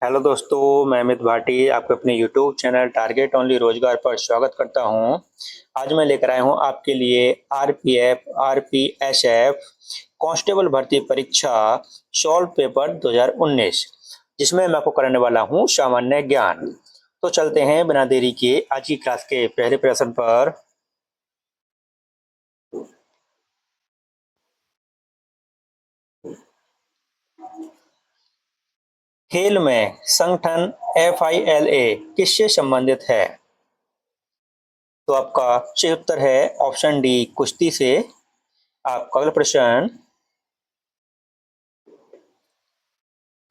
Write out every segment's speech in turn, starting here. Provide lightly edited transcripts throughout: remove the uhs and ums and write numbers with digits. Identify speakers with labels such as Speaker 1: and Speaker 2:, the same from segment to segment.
Speaker 1: Hello दोस्तों, मैं अमित भाटी आपके अपने यूट्यूब चैनल टारगेट ओनली रोजगार पर स्वागत करता हूं। आज मैं लेकर आया हूं आपके लिए आरपीएफ, आरपीएसएफ कांस्टेबल भर्ती परीक्षा सॉल्व पेपर 2019, जिसमें मैं आपको कराने वाला हूं सामान्य ज्ञान। तो चलते हैं बिना देरी किए आज की क्लास के पहले प्रश्न पर। खेल में संगठन FILA किससे संबंधित है? तो आपका सही उत्तर है ऑप्शन डी, कुश्ती से। आपका अगला प्रश्न,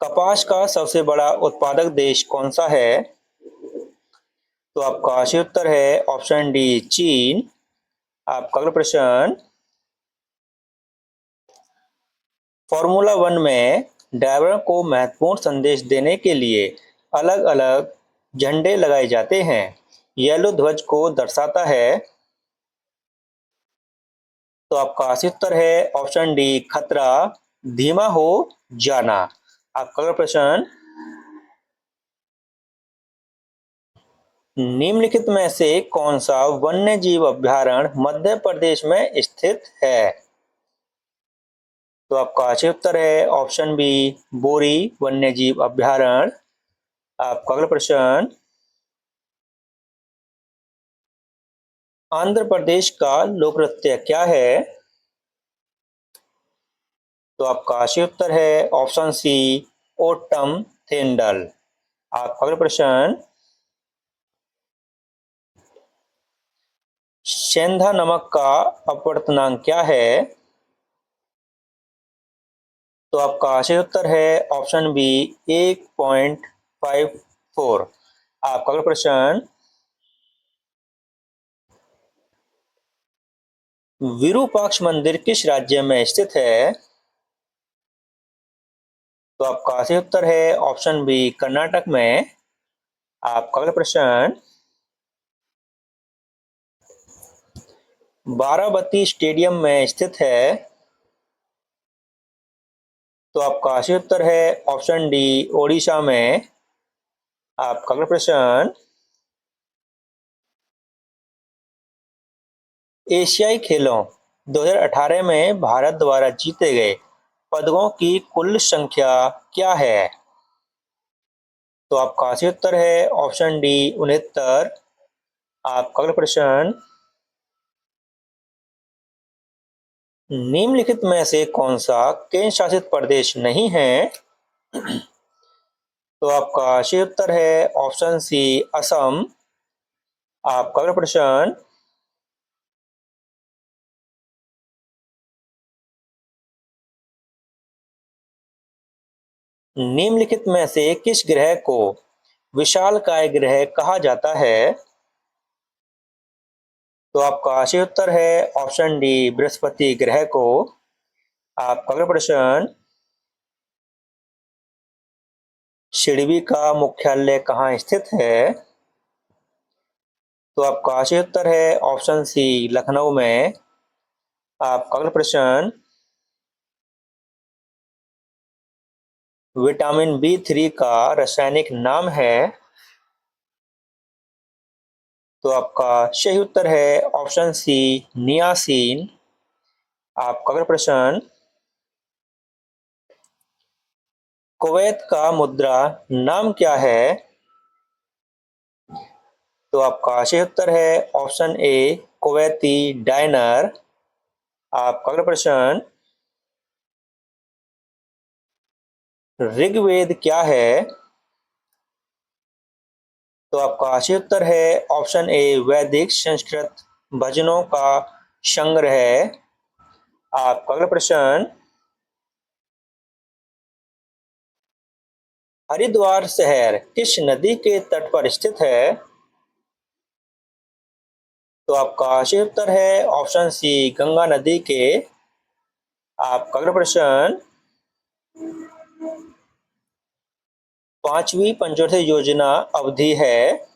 Speaker 1: कपास का सबसे बड़ा उत्पादक देश कौन सा है? तो आपका सही उत्तर है ऑप्शन डी, चीन। आपका अगला प्रश्न, फॉर्मूला वन में ड्राइवर को महत्वपूर्ण संदेश देने के लिए अलग अलग झंडे लगाए जाते हैं। येलो ध्वज को दर्शाता है। तो आपका सही उत्तर है ऑप्शन डी, खतरा, धीमा हो जाना। आपका अगला प्रश्न, निम्नलिखित में से कौन सा वन्य जीव अभ्यारण्य मध्य प्रदेश में स्थित है? तो आपका सही उत्तर है ऑप्शन बी, बोरी वन्य जीव अभ्यारण्य। आपका अगला प्रश्न, आंध्र प्रदेश का लोक नृत्य क्या है? तो आपका सही उत्तर है ऑप्शन सी, ओटम थेंडल। आपका अगला प्रश्न, सेंधा नमक का अपवर्तनांक क्या है? तो आपका सही उत्तर है ऑप्शन बी, 1.54। आपका अगला प्रश्न, विरूपाक्ष मंदिर किस राज्य में स्थित है? तो आपका सही उत्तर है ऑप्शन बी, कर्नाटक में। आपका अगला प्रश्न, बाराबती स्टेडियम में स्थित है। तो आपका सही उत्तर है ऑप्शन डी, ओडिशा में। आपका अगला प्रश्न, एशियाई खेलों 2018 में भारत द्वारा जीते गए पदकों की कुल संख्या क्या है? तो आपका सही उत्तर है ऑप्शन डी, 69। आपका अगला प्रश्न, निम्नलिखित में से कौन सा केंद्र शासित प्रदेश नहीं है? तो आपका सही उत्तर है ऑप्शन सी, असम। आपका अगला प्रश्न, निम्नलिखित में से किस ग्रह को विशालकाय ग्रह कहा जाता है? तो आपका सही उत्तर है ऑप्शन डी, बृहस्पति ग्रह को। आपका अगला प्रश्न, सिडबी का मुख्यालय कहाँ स्थित है? तो आपका सही उत्तर है ऑप्शन सी, लखनऊ में। आपका अगला प्रश्न, विटामिन B3 का रासायनिक नाम है? तो आपका सही उत्तर है ऑप्शन सी, नियासिन। आपका अगला प्रश्न, कुवैत का मुद्रा नाम क्या है? तो आपका सही उत्तर है ऑप्शन ए, कुवैती डायनर। आपका अगला प्रश्न, ऋग्वेद क्या है? तो आपका सही उत्तर है ऑप्शन ए, वैदिक संस्कृत भजनों का संग्रह। आपका अगला प्रश्न, हरिद्वार शहर किस नदी के तट पर स्थित है? तो आपका सही उत्तर है ऑप्शन सी, गंगा नदी के। आपका अगला प्रश्न, पांचवी पंचवर्षीय योजना अवधि है?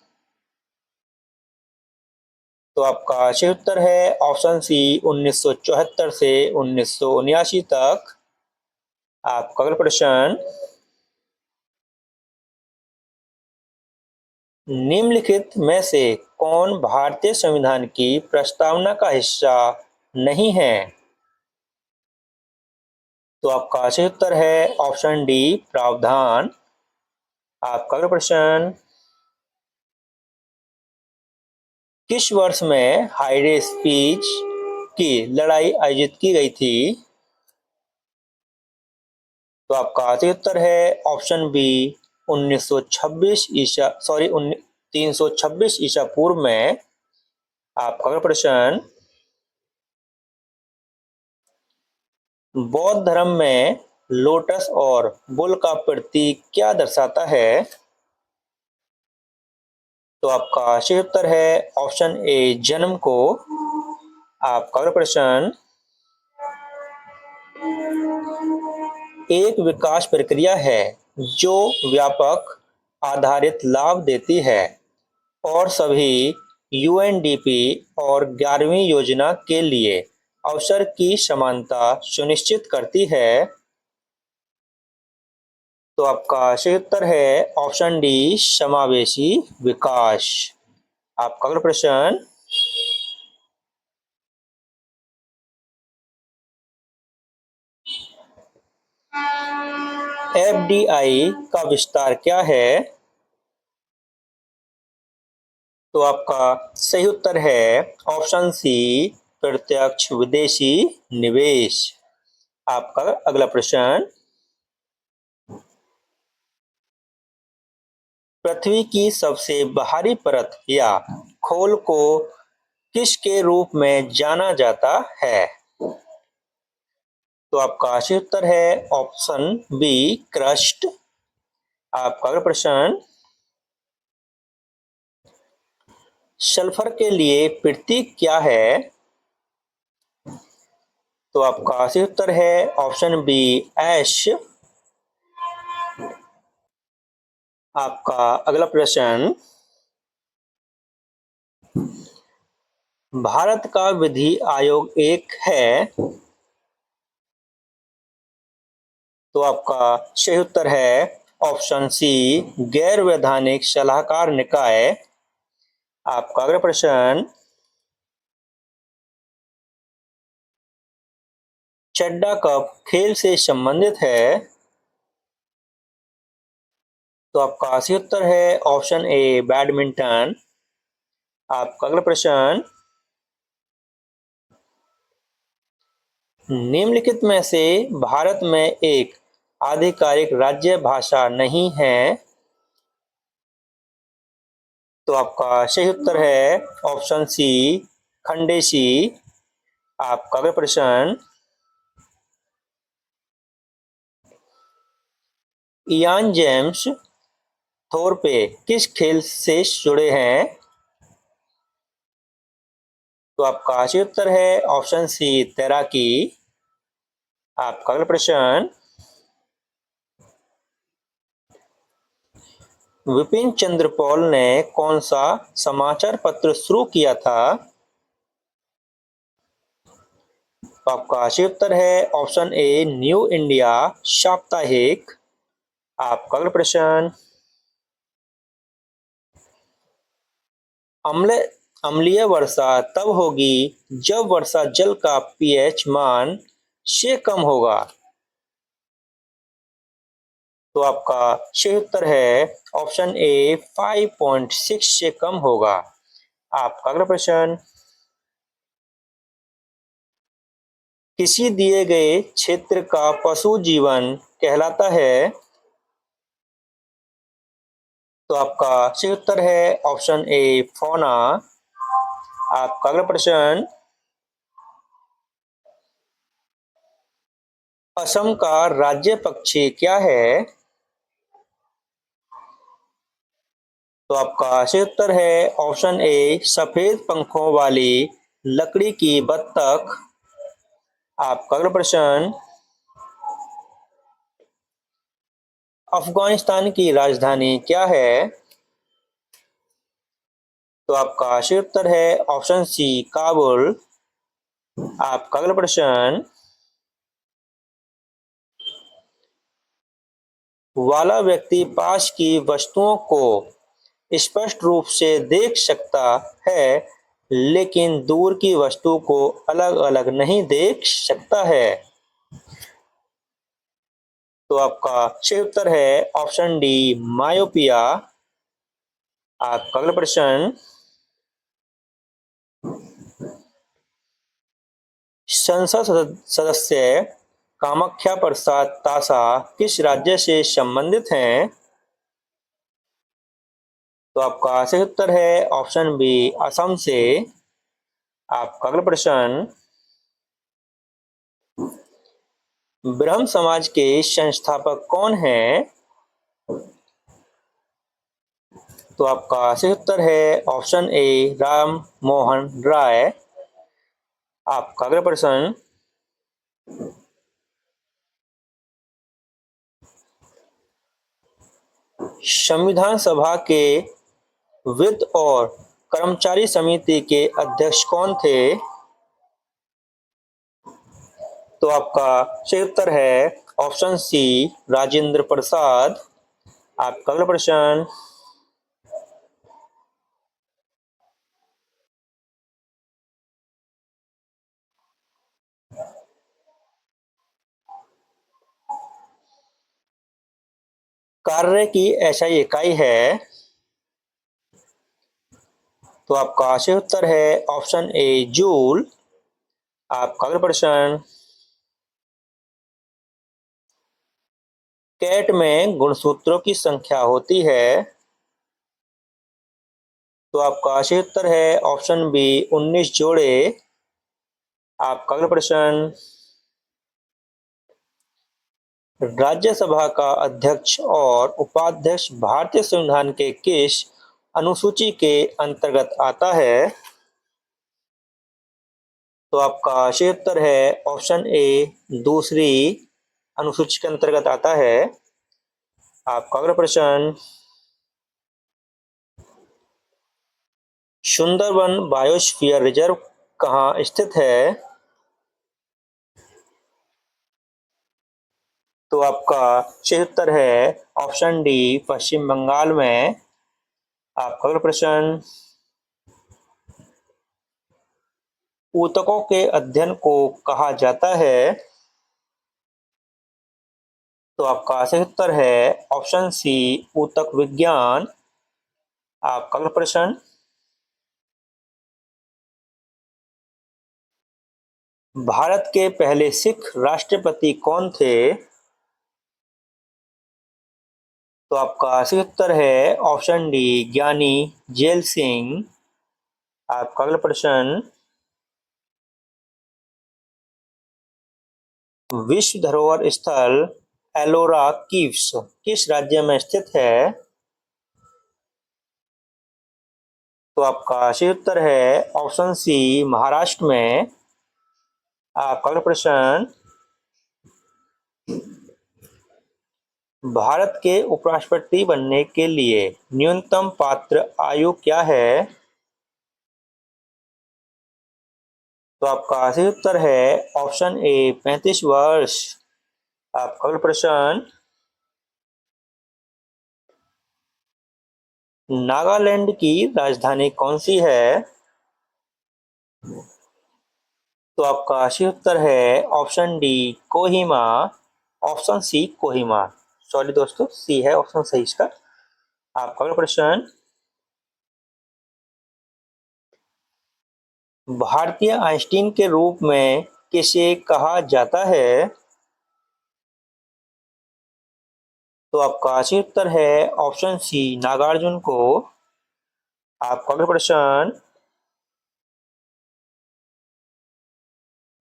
Speaker 1: तो आपका सही उत्तर है ऑप्शन सी, 1974 से 1979 तक। आपका अगला प्रश्न, निम्नलिखित में से कौन भारतीय संविधान की प्रस्तावना का हिस्सा नहीं है? तो आपका सही उत्तर है ऑप्शन डी प्रावधान। आपका अगला प्रश्न, किस वर्ष में हाइडेस पीच की लड़ाई आयोजित की गई थी? तो आपका सही उत्तर है ऑप्शन बी 1926 326 ईसा पूर्व में। आपका अगला प्रश्न, बौद्ध धर्म में लोटस और बुल का प्रतीक क्या दर्शाता है? तो आपका सही उत्तर है ऑप्शन ए जन्म को। आपका अगला प्रश्न, एक विकास प्रक्रिया है जो व्यापक आधारित लाभ देती है और सभी यूएनडीपी और 11वीं योजना के लिए अवसर की समानता सुनिश्चित करती है। तो आपका सही उत्तर है ऑप्शन डी समावेशी विकास। आपका अगला प्रश्न, एफडीआई का विस्तार क्या है? तो आपका सही उत्तर है ऑप्शन सी प्रत्यक्ष विदेशी निवेश। आपका अगला प्रश्न, पृथ्वी की सबसे बाहरी परत या खोल को किसके रूप में जाना जाता है? तो आपका सही उत्तर है ऑप्शन बी क्रस्ट। आपका अगला प्रश्न, सल्फर के लिए प्रतीक क्या है? तो आपका सही उत्तर है ऑप्शन बी एश। आपका अगला प्रश्न, भारत का विधि आयोग एक है। तो आपका सही उत्तर है ऑप्शन सी गैर वैधानिक सलाहकार निकाय। आपका अगला प्रश्न, चड्डा कप खेल से संबंधित है। तो आपका सही उत्तर है ऑप्शन ए बैडमिंटन। आपका अगला प्रश्न, निम्नलिखित में से भारत में एक आधिकारिक राज्य भाषा नहीं है। तो आपका सही उत्तर है ऑप्शन सी खंडेसी। आपका अगला प्रश्न, इयान जेम्स थोरपे किस खेल से जुड़े हैं? तो आपका सही उत्तर है ऑप्शन सी तैराकी। आपका अगला प्रश्न, विपिन चंद्र पॉल ने कौन सा समाचार पत्र शुरू किया था? तो आपका सही उत्तर है ऑप्शन ए न्यू इंडिया साप्ताहिक। आपका अगला प्रश्न, अम्ल अम्लीय वर्षा तब होगी जब वर्षा जल का पीएच मान से कम होगा। तो आपका सही उत्तर है ऑप्शन ए 5.6 से कम होगा। आपका अगला प्रश्न, किसी दिए गए क्षेत्र का पशु जीवन कहलाता है? तो आपका सही उत्तर है ऑप्शन ए फौना। आपका अगला प्रश्न, असम का राज्य पक्षी क्या है? तो आपका सही उत्तर है ऑप्शन ए सफेद पंखों वाली लकड़ी की बत्तख। आपका अगला प्रश्न, अफगानिस्तान की राजधानी क्या है? तो आपका सही उत्तर है ऑप्शन सी काबुल। आपका अगला प्रश्न, वाला व्यक्ति पास की वस्तुओं को स्पष्ट रूप से देख सकता है, लेकिन दूर की वस्तु को अलग अलग नहीं देख सकता है। तो आपका सही उत्तर है ऑप्शन डी, मायोपिया। आपका अगला प्रश्न, संसद सदस्य कामाख्या प्रसाद तासा किस राज्य से संबंधित हैं? तो आपका सही उत्तर है ऑप्शन बी, असम से। आपका अगला प्रश्न, ब्रह्म समाज के संस्थापक कौन हैं? तो आपका सही उत्तर है ऑप्शन ए, राम मोहन राय। आपका अगला प्रश्न, संविधान सभा के वित्त और कर्मचारी समिति के अध्यक्ष कौन थे? तो आपका सही उत्तर है ऑप्शन सी, राजेंद्र प्रसाद। आपका अगला प्रश्न, कार्य की एसआई इकाई है? तो आपका सही उत्तर है ऑप्शन ए, जूल। आपका अगला प्रश्न, कैट में गुणसूत्रों की संख्या होती है? तो आपका सही उत्तर है ऑप्शन बी, 19 जोड़े। आपका अगला प्रश्न, राज्यसभा का अध्यक्ष और उपाध्यक्ष भारतीय संविधान के किस अनुसूची के अंतर्गत आता है? तो आपका सही उत्तर है ऑप्शन ए, दूसरी अनुसूची के अंतर्गत आता है। आपका अगला प्रश्न, सुंदरबन बायोस्फीयर रिजर्व कहाँ स्थित है? तो आपका सही उत्तर है ऑप्शन डी, पश्चिम बंगाल में। आपका अगला प्रश्न, ऊतकों के अध्ययन को कहा जाता है? तो आपका सही उत्तर है ऑप्शन सी, ऊतक विज्ञान। आपका अगला प्रश्न, भारत के पहले सिख राष्ट्रपति कौन थे? तो आपका सही उत्तर है ऑप्शन डी, ज्ञानी जेल सिंह। आपका अगला प्रश्न, विश्व धरोहर स्थल एलोरा कीव्स किस राज्य में स्थित है? तो आपका सही उत्तर है ऑप्शन सी, महाराष्ट्र में। आपका अगला प्रश्न, भारत के उपराष्ट्रपति बनने के लिए न्यूनतम पात्र आयु क्या है? तो आपका सही उत्तर है ऑप्शन ए, 35 वर्ष। आपका अगला प्रश्न, नागालैंड की राजधानी कौन सी है? तो आपका सही उत्तर है option D, Kohima. Option C, Kohima. Sorry दोस्तों, सी है ऑप्शन सही इसका। आपका अगला प्रश्न, भारतीय आइंस्टीन के रूप में किसे कहा जाता है? तो आपका सही उत्तर है ऑप्शन सी, नागार्जुन को। आपका अगला प्रश्न,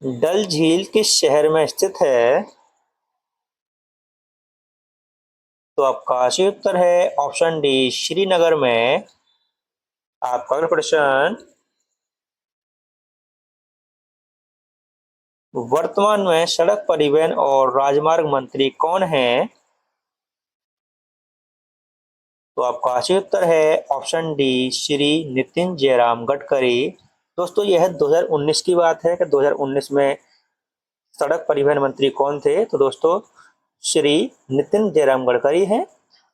Speaker 1: डल झील किस शहर में स्थित है? तो आपका सही उत्तर है ऑप्शन डी, श्रीनगर में। आपका अगला प्रश्न, वर्तमान में सड़क परिवहन और राजमार्ग मंत्री कौन हैं? तो आपका सही उत्तर है ऑप्शन डी, श्री नितिन जयराम गडकरी। दोस्तों यह 2019 की बात है कि 2019 में सड़क परिवहन मंत्री कौन थे? तो दोस्तों श्री नितिन जयराम गडकरी हैं।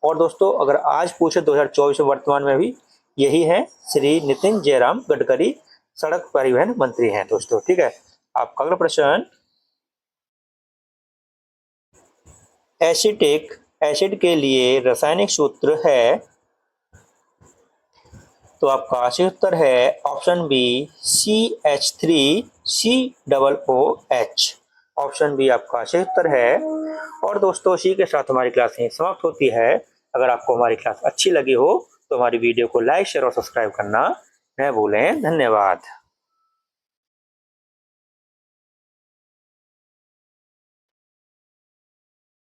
Speaker 1: और दोस्तों अगर आज पूछे 2024 में वर्तमान में भी यही है, श्री नितिन जयराम गडकरी सड़क परिवहन मंत्री हैं दोस्तों। ठीक है, आपका अगला प्रश्न, एसिटिक एसिड के लिए रासायनिक सूत्र है, तो आपका सही उत्तर है option B CH3COOH। Option B आपका सही उत्तर है। और दोस्तों इसी के साथ हमारी क्लास यहीं समाप्त होती है। अगर आपको हमारी क्लास अच्छी लगी हो तो हमारी वीडियो को लाइक शेयर और सब्सक्राइब करना न भूलें। धन्यवाद।